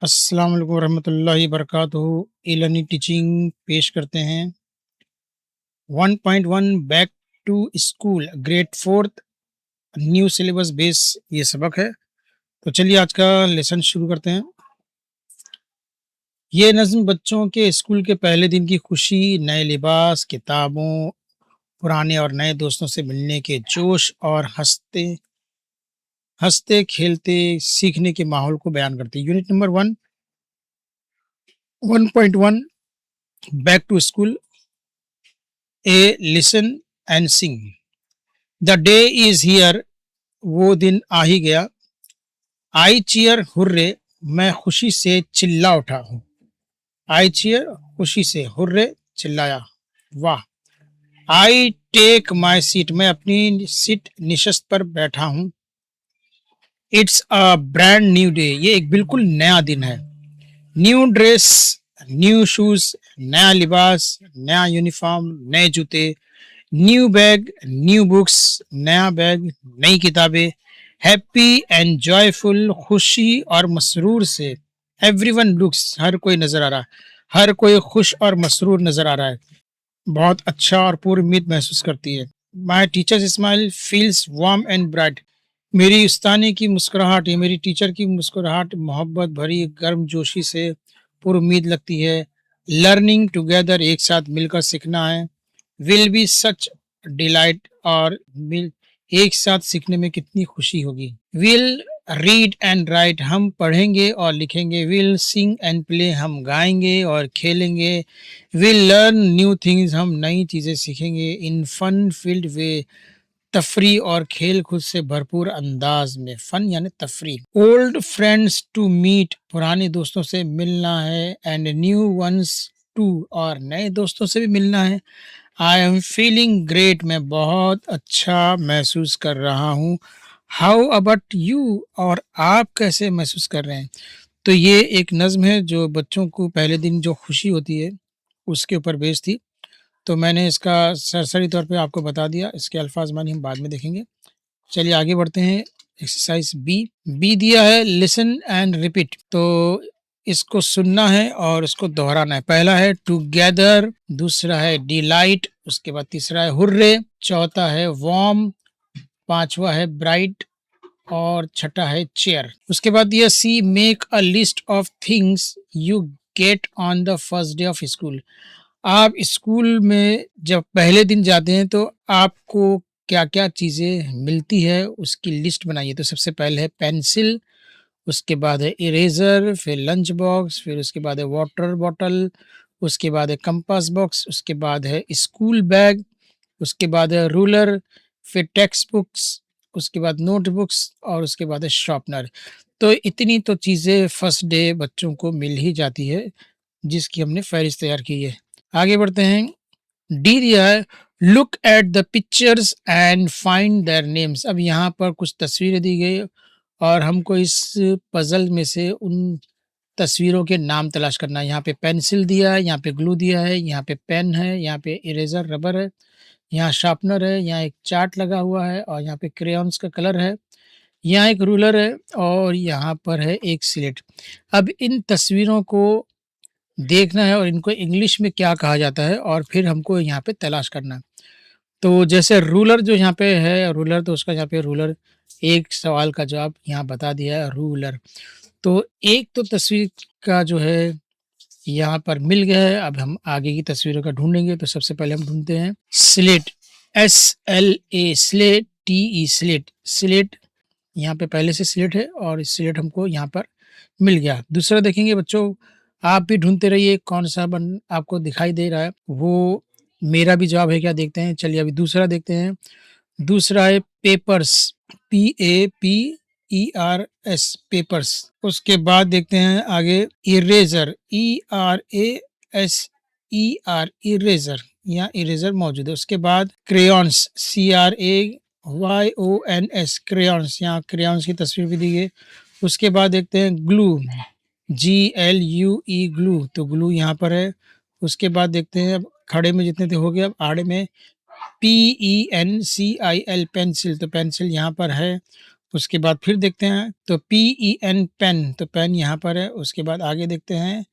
अस्सलाम वालेकुम रहमतुल्लाहि बरकातुहू। ई-लर्निंग टीचिंग पेश करते हैं 1.1 back to school grade 4th new syllabus base ये सबक है। तो चलिए आज का लेसन शुरू करते हैं। ये नज़्म बच्चों के स्कूल के पहले दिन की खुशी, नए लिबास, किताबों, पुराने और नए दोस्तों से मिलने के जोश और हँसते-खेलते सीखने के माहौल को बयान करती है। Unit number 1 back to school A listen and sing. The day is here, वो दिन आ ही गया। आई चीयर हुर्रे, मैं खुशी से चिल्ला उठा हूँ। आई चीयर, खुशी से, हुर्रे, चिल्लाया, वाह। आई टेक माई सीट, मैं अपनी सीट निशस्त पर बैठा हूँ। It's a brand new day, ये एक बिल्कुल नया दिन है। न्यू ड्रेस, न्यू शूज, नया लिबास, नया यूनिफॉर्म, नए जूते, न्यू बैग, न्यू बुक्स, नया बैग, नई किताबें। हैप्पी एंड जॉयफुल, खुशी और मसरूर से। एवरीवन लुक्स, हर कोई नजर आ रहा है, हर कोई खुश और मसरूर नजर आ रहा है, बहुत अच्छा और पूरी उम्मीद महसूस करती है। My teachers smile feels warm and bright, मेरी उस्तानी की मुस्कुराहट, ये मेरी टीचर की मुस्कुराहट मोहब्बत भरी गर्म जोशी से पूरी उम्मीद लगती है। लर्निंग टुगेदर, एक साथ मिलकर सीखना है। विल बी सच डिलाइट, और मिल एक साथ सीखने में कितनी खुशी होगी। विल रीड एंड राइट, हम पढ़ेंगे और लिखेंगे। विल सिंग एंड प्ले, हम गाएंगे और खेलेंगे। विल लर्न न्यू थिंग्स, हम नई चीज़ें सीखेंगे। इन फन फील्ड वे, तफरी और खेल खुद से भरपूर अंदाज में। फन यानी तफरी। ओल्ड फ्रेंड्स टू मीट, पुराने दोस्तों से मिलना है। एंड न्यू वंस टू, और नए दोस्तों से भी मिलना है। आई एम फीलिंग ग्रेट, मैं बहुत अच्छा महसूस कर रहा हूँ। हाउ अबाउट यू, और आप कैसे महसूस कर रहे हैं। तो ये एक नज़्म है जो बच्चों को पहले दिन जो खुशी होती है उसके ऊपर बेस्ड थी। तो मैंने इसका सरसरी तौर पे आपको बता दिया, इसके अल्फाज मानी हम बाद में देखेंगे। चलिए आगे बढ़ते हैं। Exercise B. बी दिया है लिसन एंड रिपीट, तो इसको सुनना है और इसको दोहराना है। पहला है टुगेदर, दूसरा है डिलाइट, उसके बाद तीसरा है हुर्रे, चौथा है वार्म, पांचवा है ब्राइट, और छठा है चेयर। उसके बाद दिया C, make a list of things you get on the first day of school. आप स्कूल में जब पहले दिन जाते हैं तो आपको क्या-क्या चीज़ें मिलती है उसकी लिस्ट बनाइए। तो सबसे पहले है पेंसिल, उसके बाद है इरेज़र, फिर लंच बॉक्स, फिर उसके बाद है वाटर बॉटल, उसके बाद है कंपास बॉक्स, उसके बाद है स्कूल बैग, उसके बाद है रूलर, फिर टेक्स्ट बुक्स, उसके बाद नोटबुक्स, और उसके बाद है शार्पनर। तो इतनी तो चीज़ें फर्स्ट डे बच्चों को मिल ही जाती है, जिसकी हमने फ़हरिस्त तैयार की है। आगे बढ़ते हैं। डी दिया है look at the pictures and find their names. अब यहाँ पर कुछ तस्वीरें दी गई और हमको इस पज़ल में से उन तस्वीरों के नाम तलाश करना है। यहाँ पे पेंसिल दिया है, यहाँ पे ग्लू दिया है, यहाँ पे पेन है, यहाँ पे इरेज़र रबर है, यहाँ शार्पनर है, यहाँ एक चार्ट लगा हुआ है, और यहाँ पे क्रेयॉन्स का कलर है, यहाँ एक रूलर है, और यहाँ पर है एक स्लेट। अब इन तस्वीरों को देखना है और इनको इंग्लिश में क्या कहा जाता है और फिर हमको यहाँ पे तलाश करना है। तो जैसे रूलर जो यहाँ पे है रूलर, तो उसका यहाँ पे रूलर, एक सवाल का जवाब यहाँ बता दिया है रूलर। तो एक तो तस्वीर का जो है यहाँ पर मिल गया है। अब हम आगे की तस्वीरों का ढूँढेंगे। तो सबसे पहले हम ढूँढते हैं slate, SLA, slate, TE, slate. Slate यहाँ पे पहले से स्लेट है और स्लेट हमको यहाँ पर मिल गया। दूसरा देखेंगे बच्चों, आप भी ढूँढते रहिए कौन-सा बन आपको दिखाई दे रहा है, वो मेरा भी जवाब है क्या देखते हैं। चलिए अभी दूसरा देखते हैं। दूसरा है पेपर्स, PAPERS, पेपर्स। उसके बाद देखते हैं आगे इरेज़र, ERASER, इरेज़र, यहाँ इरेज़र मौजूद है। उसके बाद क्रेयॉन्स, CRAYONS, क्रेयॉन्स, यहाँ क्रेयॉन्स की तस्वीर भी दी है। उसके बाद देखते हैं ग्लू, GLUE, ग्लू, तो ग्लू यहाँ पर है। उसके बाद देखते हैं, अब खड़े में जितने थे हो गए, अब आड़े में PENCIL, पेंसिल, तो पेंसिल यहाँ पर है। उसके बाद फिर देखते हैं तो PEN पेन, तो पेन यहाँ पर है। उसके बाद आगे देखते हैं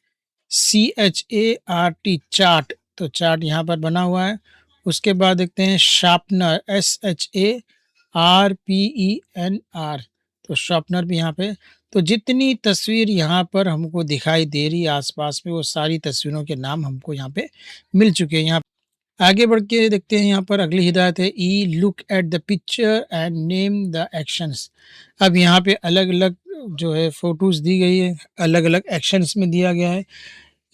CHART चार्ट, तो चार्ट यहाँ पर बना हुआ है। उसके बाद देखते हैं शार्पनर SHARPENR, तो शार्पनर भी यहाँ पे। तो जितनी तस्वीर यहाँ पर हमको दिखाई दे रही है आसपास में, वो सारी तस्वीरों के नाम हमको यहाँ पे मिल चुके हैं। यहाँ आगे बढ़ के देखते हैं, यहाँ पर अगली हिदायत है E look at the picture and name the actions. अब यहाँ पे अलग अलग जो है फोटोज दी गई है, अलग अलग एक्शंस में दिया गया है।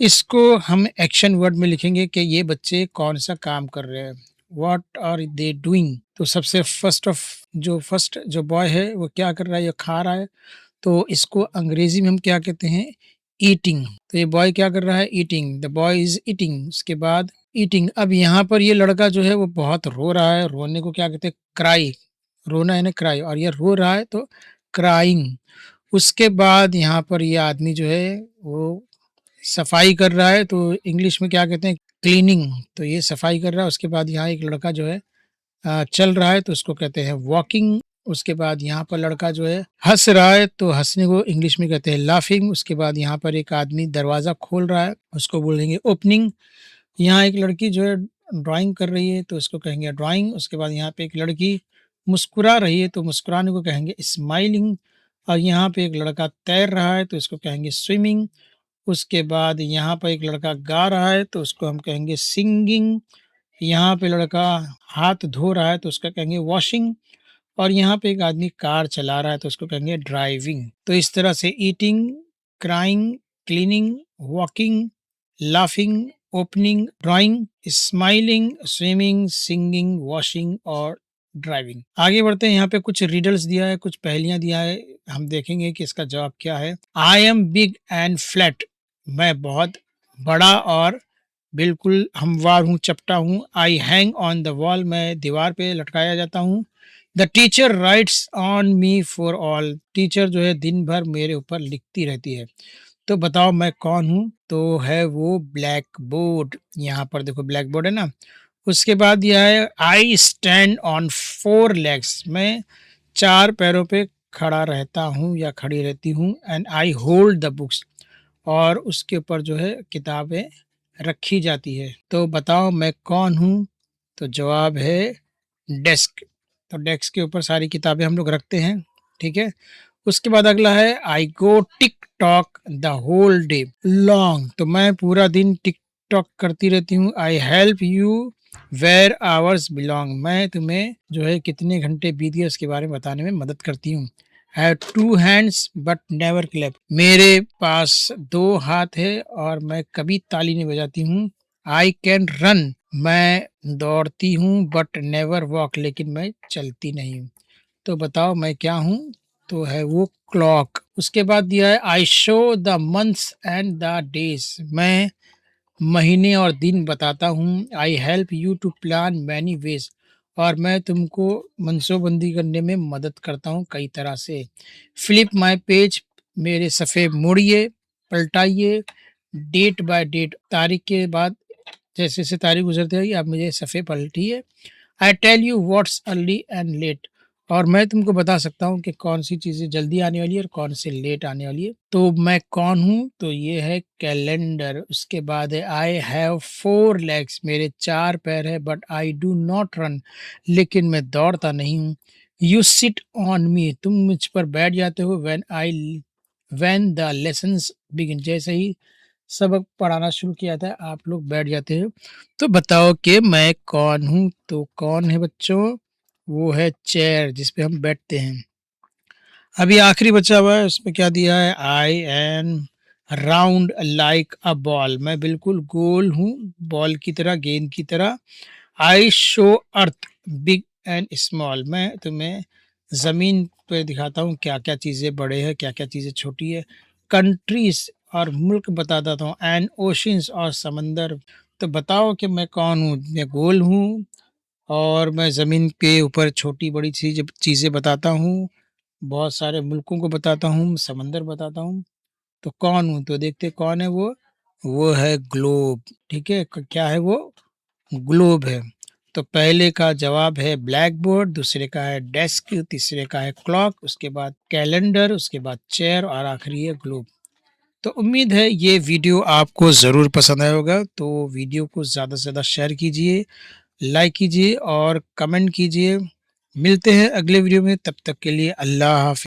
इसको हम एक्शन वर्ड में लिखेंगे कि ये बच्चे कौन सा काम कर रहे हैं, व्हाट आर दे डूइंग। तो सबसे फर्स्ट जो बॉय है वो क्या कर रहा है, ये खा रहा है। तो इसको अंग्रेजी में हम क्या कहते हैं, ईटिंग। तो ये बॉय क्या कर रहा है, eating, the boy is eating. उसके बाद ईटिंग, अब यहाँ पर ये लड़का जो है वो बहुत रो रहा है, रोने को क्या कहते हैं, क्राई। रोना है ना, क्राई, और ये रो रहा है तो क्राइंग। उसके बाद यहाँ पर ये आदमी जो है वो सफाई कर रहा है, तो इंग्लिश में क्या कहते हैं, क्लीनिंग। तो ये सफाई कर रहा है। उसके बाद यहाँ एक लड़का जो है चल रहा है, तो उसको कहते हैं वॉकिंग। उसके बाद यहाँ पर लड़का जो है हँस रहा है, तो हँसने को इंग्लिश में कहते हैं लाफिंग। उसके बाद यहाँ पर एक आदमी दरवाज़ा खोल रहा है, उसको बोलेंगे ओपनिंग। यहाँ एक लड़की जो है ड्राइंग कर रही है, तो उसको कहेंगे ड्राइंग। उसके बाद यहाँ पे एक लड़की मुस्कुरा रही है, तो मुस्कुराने को कहेंगे स्माइलिंग। और यहाँ पे एक लड़का तैर रहा है, तो इसको कहेंगे स्विमिंग। उसके बाद यहाँ पर एक लड़का गा रहा है, तो उसको हम कहेंगे सिंगिंग। यहाँ पे लड़का हाथ धो रहा है, तो उसका कहेंगे वॉशिंग। और यहाँ पे एक आदमी कार चला रहा है, तो उसको कहेंगे ड्राइविंग। तो इस तरह से eating, crying, cleaning, walking, laughing, opening, drawing, smiling, swimming, singing, washing और ड्राइविंग। आगे बढ़ते हैं, यहाँ पे कुछ रिडल्स दिया है, कुछ पहेलियां दिया है। हम देखेंगे कि इसका जवाब क्या है। I am big and flat, मैं बहुत बड़ा और बिल्कुल हमवार हूँ, चपटा हूँ। I hang on the wall, मैं दीवार पे लटकाया जाता हूँ। The teacher rights on me for all, teacher जो है दिन भर मेरे ऊपर लिखती रहती है। तो बताओ मैं कौन हूँ, तो है वो ब्लैक बोर्ड। यहाँ पर देखो ब्लैक बोर्ड है ना। उसके बाद यह है I stand on four legs, मैं चार पैरों पे खड़ा रहता हूँ या खड़ी रहती हूँ। And I hold the books, और उसके ऊपर जो है किताबें रखी जाती है। तो बताओ मैं कौन हूँ, तो जवाब है डेस्क। तो डेस्क के ऊपर सारी किताबें हम लोग रखते हैं, ठीक है। उसके बाद अगला है I go tick tock the whole day long, तो मैं पूरा दिन टिक टॉक करती रहती हूँ। I help you where hours belong, मैं तुम्हें जो है कितने घंटे बीत गए उसके बारे में बताने में मदद करती हूँ। Have two hands but never clap, मेरे पास दो हाथ है और मैं कभी ताली नहीं बजाती हूँ। आई कैन रन, मैं दौड़ती हूँ। बट नेवर वॉक, लेकिन मैं चलती नहीं हूँ। तो बताओ मैं क्या हूँ, तो है वो क्लॉक। उसके बाद दिया है I show the months and the days, मैं महीने और दिन बताता हूँ। I help you to plan many ways, और मैं तुमको मनसूबबंदी करने में मदद करता हूँ कई तरह से। फ्लिप माई पेज, मेरे सफ़े मोड़िए, पलटाइए। डेट बाय डेट, तारीख के बाद जैसे जैसे तारीख गुजरती रहेगी आप मुझे सफ़े पलटिए। I tell you what's early and late, और मैं तुमको बता सकता हूँ कि कौन सी चीज़ें जल्दी आने वाली है और कौन सी लेट आने वाली है। तो मैं कौन हूँ, तो ये है कैलेंडर। उसके बाद है आई हैव फोर लेग्स, मेरे चार पैर है। But I do not run, लेकिन मैं दौड़ता नहीं हूँ। यू सिट ऑन मी, तुम मुझ पर बैठ जाते हो। व्हेन द लेसन्स बिगिन, जैसे ही सबक पढ़ाना शुरू किया था आप लोग बैठ जाते हो। तो बताओ कि मैं कौन हूँ, तो कौन है बच्चों, वो है चेयर जिस पे हम बैठते हैं। अभी आखिरी बचा हुआ है, उसमें क्या दिया है, I am round like a ball, मैं बिल्कुल गोल हूँ बॉल की तरह, गेंद की तरह। I show earth big and small, मैं तुम्हें ज़मीन पे दिखाता हूँ क्या क्या चीज़ें बड़े हैं, क्या क्या चीज़ें छोटी है। कंट्रीज और मुल्क बताता हूँ। एंड ओशंस और समंदर। तो बताओ कि मैं कौन हूँ, मैं गोल हूँ और मैं ज़मीन के ऊपर छोटी बड़ी चीज़ें बताता हूँ, बहुत सारे मुल्कों को बताता हूँ, समंदर बताता हूँ। तो कौन हूँ, तो देखते कौन है वो है ग्लोब। ठीक है, क्या है वो, ग्लोब है। तो पहले का जवाब है ब्लैक बोर्ड, दूसरे का है डेस्क, तीसरे का है क्लॉक, उसके बाद कैलेंडर, उसके बाद चेयर और आखिरी है ग्लोब। तो उम्मीद है ये वीडियो आपको ज़रूर पसंद आया होगा। तो वीडियो को ज़्यादा से ज़्यादा शेयर कीजिए, लाइक कीजिए और कमेंट कीजिए। मिलते हैं अगले वीडियो में, तब तक के लिए अल्लाह हाफ़िज़।